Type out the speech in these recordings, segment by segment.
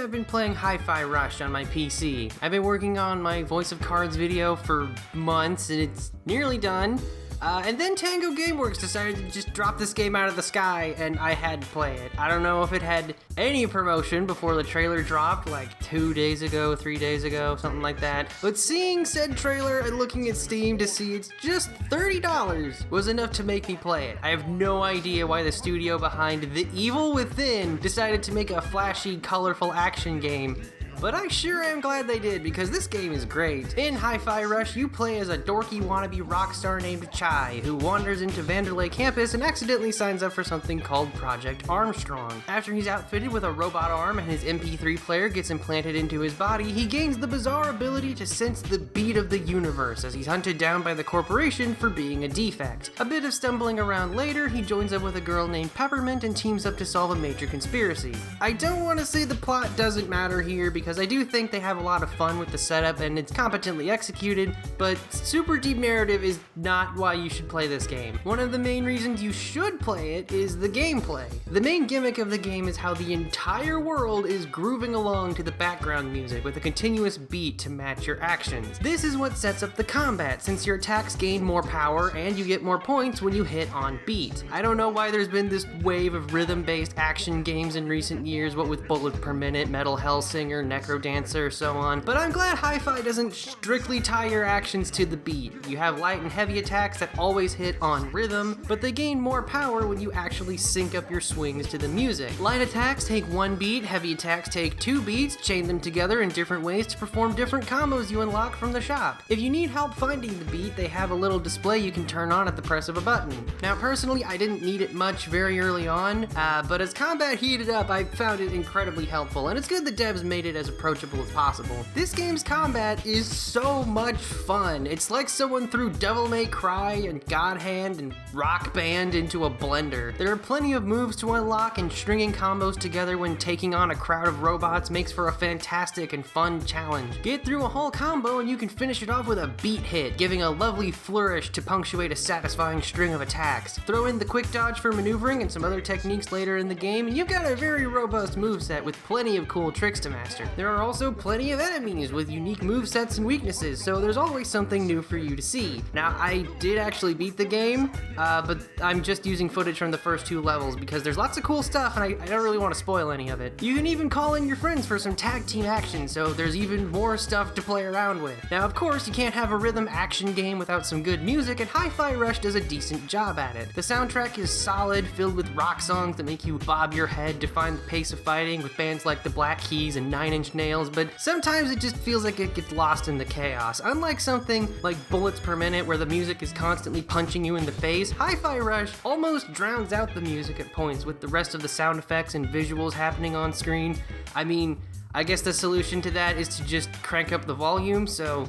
I've been playing Hi-Fi Rush on my PC. I've been working on my Voice of Cards video for months, and it's nearly done. And then Tango Gameworks decided to just drop this game out of the sky, and I had to play it. I don't know if it had any promotion before the trailer dropped, like 2 days ago, 3 days ago, something like that. But seeing said trailer and looking at Steam to see it's just $30 was enough to make me play it. I have no idea why the studio behind The Evil Within decided to make a flashy, colorful action game, but I sure am glad they did, because this game is great. In Hi-Fi Rush, you play as a dorky wannabe rock star named Chai, who wanders into Vanderlei campus and accidentally signs up for something called Project Armstrong. After he's outfitted with a robot arm and his MP3 player gets implanted into his body, he gains the bizarre ability to sense the beat of the universe as he's hunted down by the corporation for being a defect. A bit of stumbling around later, he joins up with a girl named Peppermint and teams up to solve a major conspiracy. I don't want to say the plot doesn't matter here, because I do think they have a lot of fun with the setup and it's competently executed, but super deep narrative is not why you should play this game. One of the main reasons you should play it is the gameplay. The main gimmick of the game is how the entire world is grooving along to the background music with a continuous beat to match your actions. This is what sets up the combat, since your attacks gain more power and you get more points when you hit on beat. I don't know why there's been this wave of rhythm-based action games in recent years, what with Bullet Per Minute, Metal Hellsinger, Necro Dancer, so on, but I'm glad Hi-Fi doesn't strictly tie your actions to the beat. You have light and heavy attacks that always hit on rhythm, but they gain more power when you actually sync up your swings to the music. Light attacks take 1 beat, heavy attacks take 2 beats, chain them together in different ways to perform different combos you unlock from the shop. If you need help finding the beat, they have a little display you can turn on at the press of a button. Now personally, I didn't need it much very early on, but as combat heated up, I found it incredibly helpful, and it's good the devs made it as approachable as possible. This game's combat is so much fun. It's like someone threw Devil May Cry and God Hand and Rock Band into a blender. There are plenty of moves to unlock, and stringing combos together when taking on a crowd of robots makes for a fantastic and fun challenge. Get through a whole combo and you can finish it off with a beat hit, giving a lovely flourish to punctuate a satisfying string of attacks. Throw in the quick dodge for maneuvering and some other techniques later in the game, and you've got a very robust moveset with plenty of cool tricks to master. There are also plenty of enemies with unique movesets and weaknesses, so there's always something new for you to see. Now, I did actually beat the game, but I'm just using footage from the first 2 levels because there's lots of cool stuff and I don't really want to spoil any of it. You can even call in your friends for some tag team action, so there's even more stuff to play around with. Now, of course, you can't have a rhythm action game without some good music, and Hi-Fi Rush does a decent job at it. The soundtrack is solid, filled with rock songs that make you bob your head to find the pace of fighting with bands like the Black Keys and 9 Inch Nails, but sometimes it just feels like it gets lost in the chaos. Unlike something like Bullets Per Minute where the music is constantly punching you in the face, Hi-Fi Rush almost drowns out the music at points with the rest of the sound effects and visuals happening on screen. I mean, I guess the solution to that is to just crank up the volume, so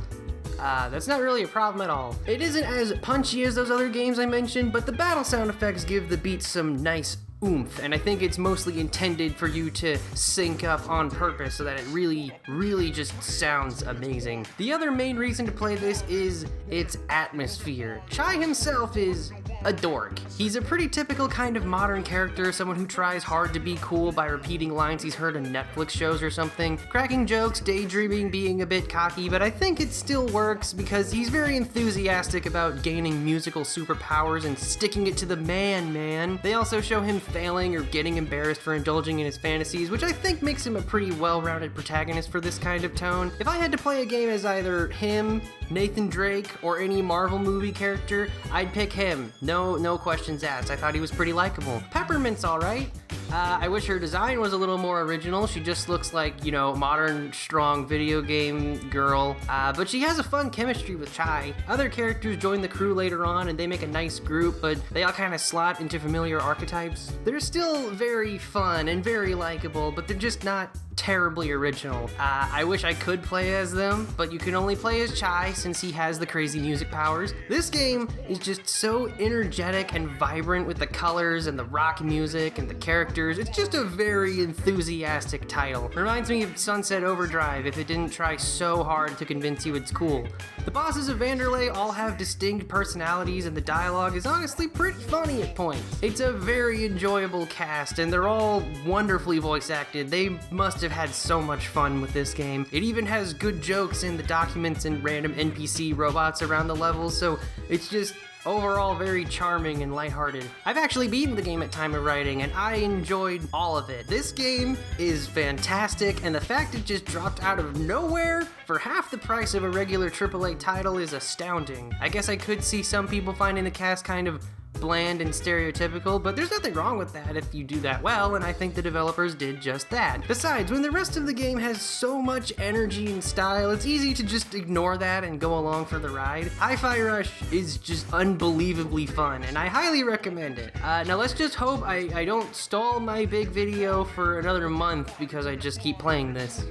that's not really a problem at all. It isn't as punchy as those other games I mentioned, but the battle sound effects give the beats some nice oomph, and I think it's mostly intended for you to sync up on purpose so that it really just sounds amazing. The other main reason to play this is its atmosphere. Chai himself is a dork. He's a pretty typical kind of modern character, someone who tries hard to be cool by repeating lines he's heard in Netflix shows or something, cracking jokes, daydreaming, being a bit cocky, but I think it still works because he's very enthusiastic about gaining musical superpowers and sticking it to the man. They also show him failing or getting embarrassed for indulging in his fantasies, which I think makes him a pretty well-rounded protagonist for this kind of tone. If I had to play a game as either him, Nathan Drake, or any Marvel movie character, I'd pick him. No questions asked. I thought he was pretty likable. Peppermint's alright. I wish her design was a little more original. She just looks like, modern, strong video game girl. But she has a fun chemistry with Chai. Other characters join the crew later on and they make a nice group, but they all kind of slot into familiar archetypes. They're still very fun and very likable, but they're just not terribly original. I wish I could play as them, but you can only play as Chai since he has the crazy music powers. This game is just so energetic and vibrant with the colors and the rock music and the characters. It's just a very enthusiastic title. Reminds me of Sunset Overdrive if it didn't try so hard to convince you it's cool. The bosses of Vanderlei all have distinct personalities and the dialogue is honestly pretty funny at points. It's a very enjoyable cast and they're all wonderfully voice acted. They must have had so much fun with this game. It even has good jokes in the documents and random NPC robots around the levels, so it's just overall very charming and lighthearted. I've actually beaten the game at time of writing, and I enjoyed all of it. This game is fantastic, and the fact it just dropped out of nowhere for half the price of a regular AAA title is astounding. I guess I could see some people finding the cast kind of bland and stereotypical, but there's nothing wrong with that if you do that well, and I think the developers did just that. Besides, when the rest of the game has so much energy and style, it's easy to just ignore that and go along for the ride. Hi-Fi Rush is just unbelievably fun, and I highly recommend it. Now let's just hope I don't stall my big video for another month because I just keep playing this.